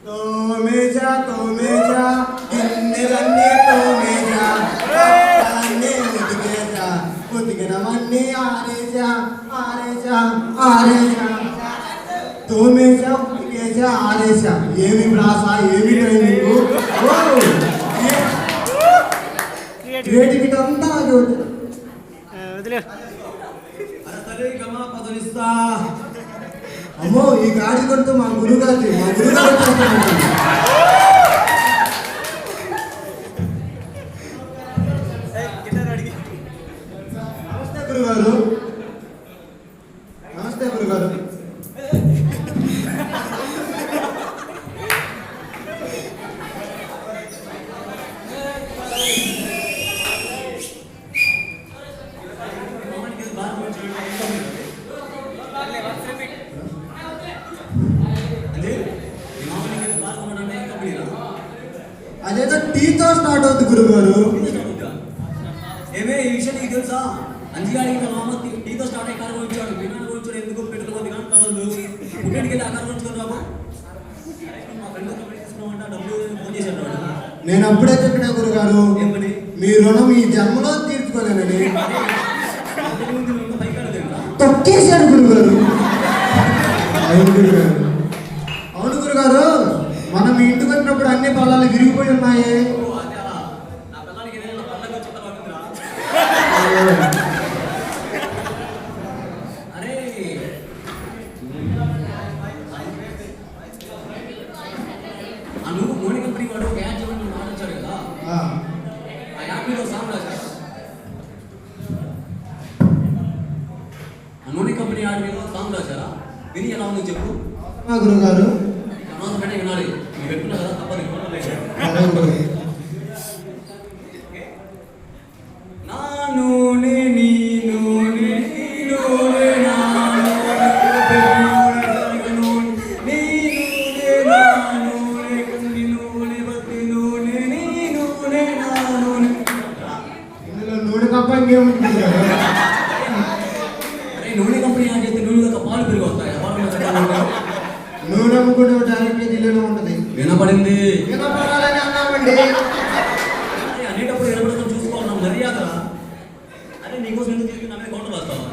తోమేజా తోమేజా గిన్నెలన్నీ తోమేజా అన్నీ ఉతికేజా ఉతికినవన్నీ ఆరేజా ఆరేజా ఆరేజా తోమేజా ఉతికేజా ఆరేజా. ఏమి ప్రాస ఏమి ట్రైనింగ్ క్రియేటివిటీ అంతా అమ్మో ఈ గాడి కొడుతూ మా గురుగారు నమస్తే గురుగారు. నమస్తే గురుగారు. అదేదో టీతో స్టార్ట్ అవుతుంది గురుగారు. ఏమే ఈ విషయం నీకు తెలుసా? అంజిగాడికి మామ టీతో స్టార్ట్ అయ్యి కారు వచ్చాడు. వినాడు వచ్చాడు ఎందుకు పెట్టుకోవద్దు కానీ కదలు పుట్టింటికి వెళ్ళి ఆ కారు వచ్చుకొని రాబో. మా ఫ్రెండ్ తీసుకున్నామంటే డబ్బులు ఫోన్ చేశాడు. నేను అప్పుడే చెప్పినా గురుగారు, ఏమని? మీ రుణం ఈ జన్మలో తీర్చుకోలేనని. తొక్కేశాడు గురుగారు. అవును గురుగారు, మనం ఇంటికి వచ్చినప్పుడు అన్ని పొలాలు విరిగిపోయి ఉన్నాయి. నువ్వు మోడీ కంపెనీ వాడు ఒక యాడ్ చేయమని మాట్లాడాడు కదా, ఆ యాప్ మీద సాంగ్ రాశాడు. ఆ నూనె కంపెనీ యాడ్ మీద సాంగ్ రాశారా? విని ఎలా ఉందో చెప్పు. గురుగారు అనవసరమైన వినాలి. మీరు పెట్టుకున్నా కదా తప్పదు. నా నూనె నీ నూనె నీ నూనె నా నూనె కంపెనీ యాడ్ చేస్తే నూనె పాలు పెరిగి వస్తాయి. నూనె అమ్ముకుంటే డైరెక్ట్ ఢిల్లీలో ఉంటుంది. వినపడింది. వినపడాలని అన్నామండి. అనేటప్పుడు వినపడతాం చూసుకోవాలి. మర్యాద. అరే నీకోసం ఎందుకు చేసి నా మీద కౌంటర్ వస్తావా?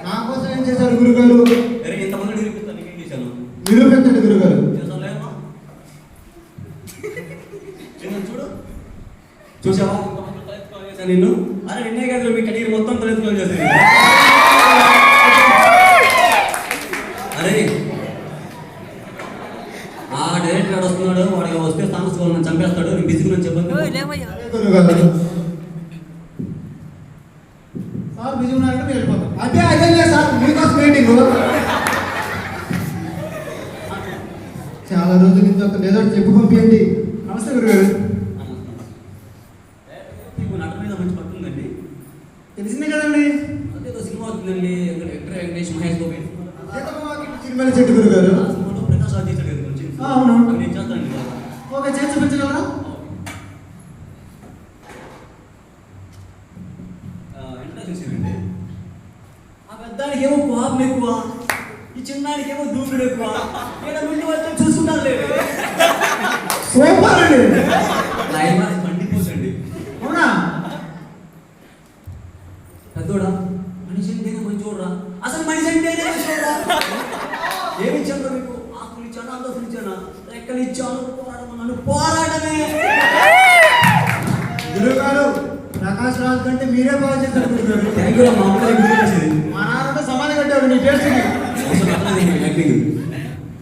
నా కోసం ఏం చేశారు గురుగారు? అరే ఇంతమంది నిరూపిస్తాను. నీకేం చేశాను? నిరూపించండి గురుగారు. చేసాలేమా చూడు చూసావా నిన్ను? అరే నిన్నే కదా మీ కెరీర్ మొత్తం తలెత్తుకొని చేసింది. అరే ఆ డైరెక్టర్ గారు వస్తున్నాడు, వాడికి వస్తే స్థానం నన్ను చంపేస్తాడు. నేను బిజీగా నేను చెప్పాను. సార్ బిజీ ఉన్నారంటే మీరు వెళ్ళిపోతాం. అదే అదే సార్ మీకోసం మీటింగ్. చాలా రోజుల నుంచి ఒక ఏదో చెప్పు పంపించండి. నమస్తే గురుగారు. నట మీద మంచి పట్టుందండి. తెలిసిందే కదండి. అదేదో సినిమా అవుతుందండి. వెంకట వెంకటేష్ మహేష్ గోపి సినిమాలు చెట్టు గురుగారు. సినిమాలో ప్రకాష్ రాజ్ చేశాడు కదా. అవును నేను చేస్తానండి. ఓకే చేసి చూపించగలరా? ఎంత చూసానండి. ఆ పెద్దానికి ఏమో కోపం ఎక్కువ, ఈ చిన్నానికి ఏమో దూకుడు ఎక్కువ. నేను ముందు వచ్చి చూసుకుంటాను లేదు. సూపర్ అండి. పండిపోసండి. అవునా? పెద్దోడా మనిషి అంటేనే మంచోడ్రా. అసలు మనిషి అంటేనే మంచోడ్రా. ఏమి ఇచ్చాను మీకు? ఆకులు ఇచ్చాను, అందరు ఇచ్చాను, రెక్కలు ఇచ్చాను. పోరాడమన్నాను, పోరాటమే. గురుగారు ప్రకాష్ రాజ్ కంటే మీరే బాగా చేశారు గురుగారు. Thank you. మా మా నాన్నతో సమాధి కట్టాడు నీ టేస్ట్.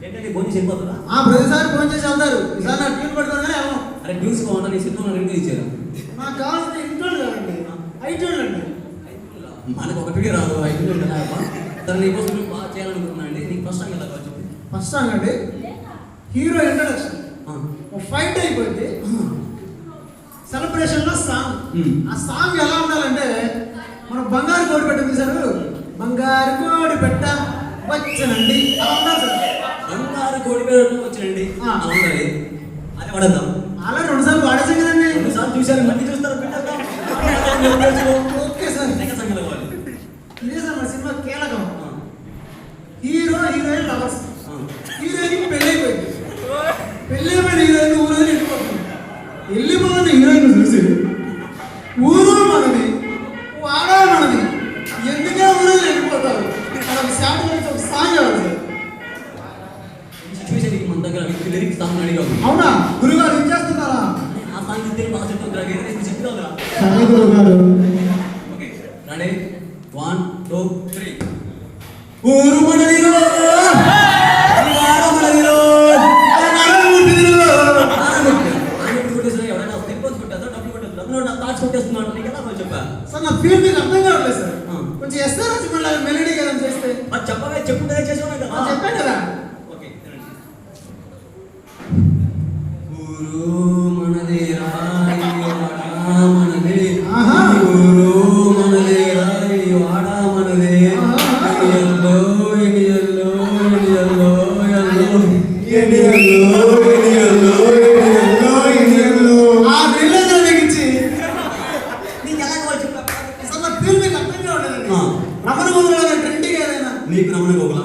ఏంటంటే భోజనం సరిపోతుందా? ప్రతిసారి ఫోన్ చేసి వెళ్తారు. ఈసారి నాకు ట్యూన్ పడుతుంది. అరే ట్యూన్స్ బాగుంటా. నీ సినిమా రెండు ఇచ్చారు. నాకు కావాల్సిన ఇంట్లో కాదండి, ఐటోళ్ళు అండి. మనకు ఒకటికి రాదు, ఐదు తను నీకోసం బాగా చేయాలనుకుంటున్నా అండి. నీకు ఫస్ట్ సాంగ్ ఎలా చెప్పి? ఫస్ట్ సాంగ్ అండి హీరో ఇంట్రడక్షన్. ఫైట్ అయిపోయింది. సెలబ్రేషన్ లో సాంగ్. ఆ సాంగ్ ఎలా ఉండాలంటే మన బంగారు కోడి పెట్ట తీశారు. బంగారు కోడి పెట్ట వచ్చనండి అలా ఉండాలి సార్. బంగారు కోడి పెట్ట వచ్చనండి ఉండాలి. అది వాడద్దాం. అలా 2 సార్లు వాడేసాం కదండి. 2 సార్లు చూశారు, మళ్ళీ చూస్తారు. Okay sir. ఇదే సార్ మన సినిమా కీలకం. Hero heroine lovers. హీరోయిన్ దగ్గర లిరిక్స్ సాంగ్ అడిగావు. అవునా గురుగారు ఏం చేస్తున్నారా? ఆ సాంగ్ ఇస్తే బాగా చెప్తుందిరా, చెప్తావురా. సరే గురుగారు. Okay ready 1 2 3. ఊరు మనదిలో వాడ మనదిలో ఎవరైనా టెంపోస్ కొట్టేస్తా, డబ్బులు కొట్టేస్తా, అందులో నా థాట్స్ కొట్టేస్తున్నాను. నీకు ఎలా చెప్పా సార్ నా ఫీల్ మీకు అర్థం కావట్లేదు సార్. కొంచెం ఎస్ఆర్ రాజమౌళి మెలోడీ కదా చేస్తే. అది చెప్పగా చెప్పుకుంటే చేసావు కదా. చెప్పాను కదా. ఓకే ఊరు మనది రాయి వాడ మనది, ఊరు మనది రాయి వాడ మనది, ఎల్లో ఎల్లో ఎల్లో ఎల్లో ఆ రిలేజ్ వెలిగించి నీకు ఎలా కావాలి చెప్పా. సార్ నా ఫీల్ మీకు అర్థం కావట్లేదు. రమణ గోగుల ట్రెండింగ్ ఏదైనా నీకు రమణ గోగుల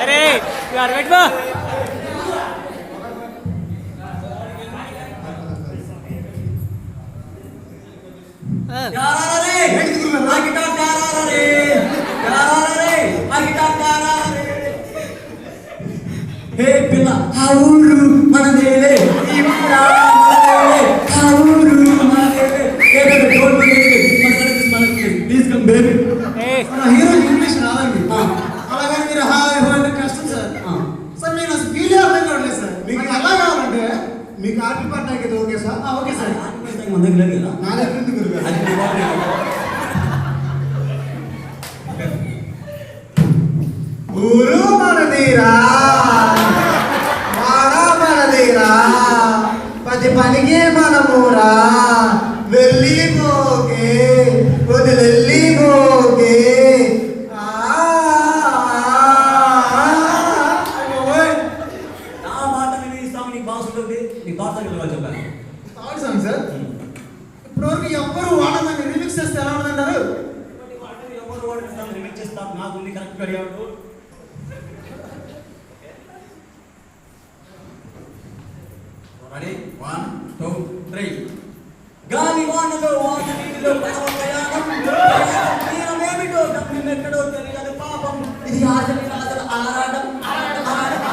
अरे यार बैठ बा హే పిల్ల ఊరు మనదేలే, ఈ ఊర మనదేలే, ఊరు మనదేలే. Hey baby don't please come baby. మన హీరో ఇంగ్లీష్ రాదండి. అలాగని మీరు హాయ్ హో అంటే కష్టం సార్. సార్ నేను అసలు ఫీల్ అర్థం కావట్లేదు సార్. మీకు ఎలా కావాలంటే మీకు ఆర్పి పట్టాకి అయితే ఓకే సార్. Okay sir. మన దగ్గర లేదు కదా. నా దగ్గర ఉంది గురుగారు. అది నీ బాబు. ఊరు మనదిరా వాడ మనదిరా, పది పనికి మనమురా, వెళ్ళిపోకే వదిలెళ్ళిపోకే. నా మాట విని ఈ సాంగ్ నీకు బాగా ఉంటుంది. నీ థాట్స్ అని చెప్పాను. Third song sir. ఇప్పటివరకు ఎవ్వరు వాడదాన్ని రిమిక్స్ చేస్తే ఎలా ఉందంటారు? ఎవరు వాడుతాను రిమిక్స్ చేస్తాను, నాకు ఉంది కరెక్ట్ అడిగాడు. రెడీ 1 2 3. గాలి వానలో వాన నీటిలో పడవ ప్రయాణం, తీరమేమిటో గమ్యమెక్కడో తెలియదు పాపం, ఇది ఆశని ఆశల ఆరాటం ఆరాటం ఆరాటం.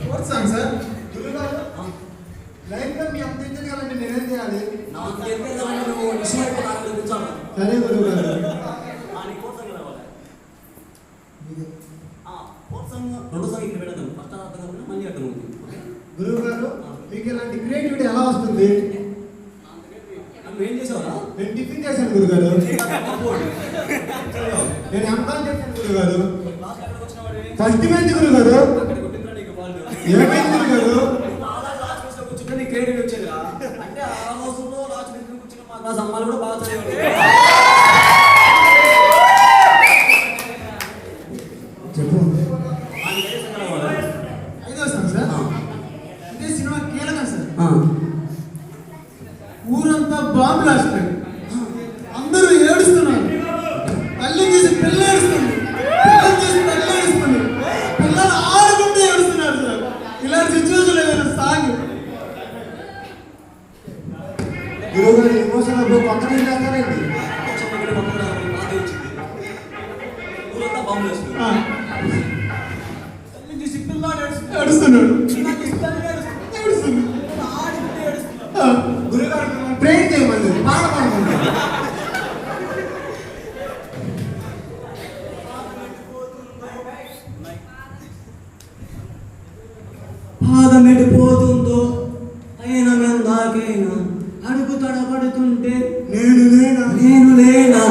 Fourth song sir. గురుగారు లైఫ్ లో మీ అంత ఎదగాలంటే నేనేం చేయాలి? నాకు తెలియదు నువ్వు నిశ్చయమైన ఆనందం కూర్చోను. సరే గురుగారు. అని కోసం రావాలి. రెండో సాంగ్ ఇక్కడ పెడతాం. ఫస్ట్ అర్థం కాకుండా మళ్ళీ అర్థం అవుతుంది. గురుగారు మీకు ఇలాంటి క్రియేటివిటీ ఎలా వస్తుంది? నువ్వు ఏం చేసావురా? నేను టిఫిన్ చేశాను గురుగారు. నేను ఎంకాల్ చేశాను గురుగారు. ఫస్ట్ బెంచ్ గురుగారు. ఏమైంది గురుగారు? కూర్చుంటే నీ క్రియేటివిటీ వచ్చేదిరా. అంటే ఆ రోజుల్లో లాస్ట్ బెంచ్ కూర్చున్న మా క్లాస్ అమ్మాయిలు కూడా బాగా చదివారు. చెప్పు. ఆయన ఏ సంగతి అవ్వాలి? ఐదో సాంగ్ సార్. ఇదే సినిమా కీలకం సార్. ఊరంతా బాంబు లాస్ట్ అందరూ ఏడుస్తున్నారు. తల్లి చేసి పిల్ల ఏడుస్తుంది, పిల్లలు చేసి తల్లి ఏడుస్తుంది, పిల్లలు ఆడుకుంటూ ఏడుస్తున్నారు సార్. ఇలాంటి సిచ్యువేషన్ ఏదైనా సాంగ్ గురువుగారు ఎమోషన్ అప్పుడు కొత్తగా చేస్తారండి. ఊరంతా బాంబు వేస్తుంది. తల్లిని చూసి పిల్లాడు ఏడుస్తున్నాడు. ఏడుస్తుంది. ఆడుకుంటూ ఏడుస్తున్నాడు. గురుగారు ప్రేమ్ చేయమని పాడమని పాదం ఎడిపోతుందో అయినా మెందాకైనా అడుగు తడబడుతుంటే నేను లేనా నేను లేనా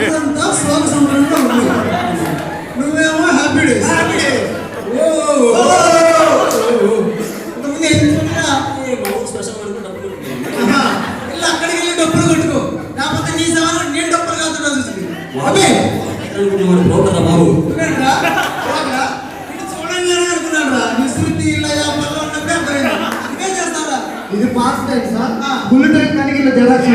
ఊరంతా శోక సంబరంలో ఉంది. నువ్వేమో హ్యాపీ డేస్. స్పెషల్ అనుకుంటే డబ్బులు వెళ్ళి అక్కడికి వెళ్ళి డబ్బులు కొట్టుకో, లేకపోతే నీ సమానం నేను డబ్బులు కాకుండా చూస్తుంది. అబ్బే బ్రోకర్ బాబు నువ్వేంట్రా? చూడండి అనుకున్నాడు రా. నీ శృతి ఇలా పనులు ఉన్నప్పుడే అర్థమైంది. ఇదే చేస్తారా? ఇది pass time sir. Full time కనిగిల్ల జరాక్స్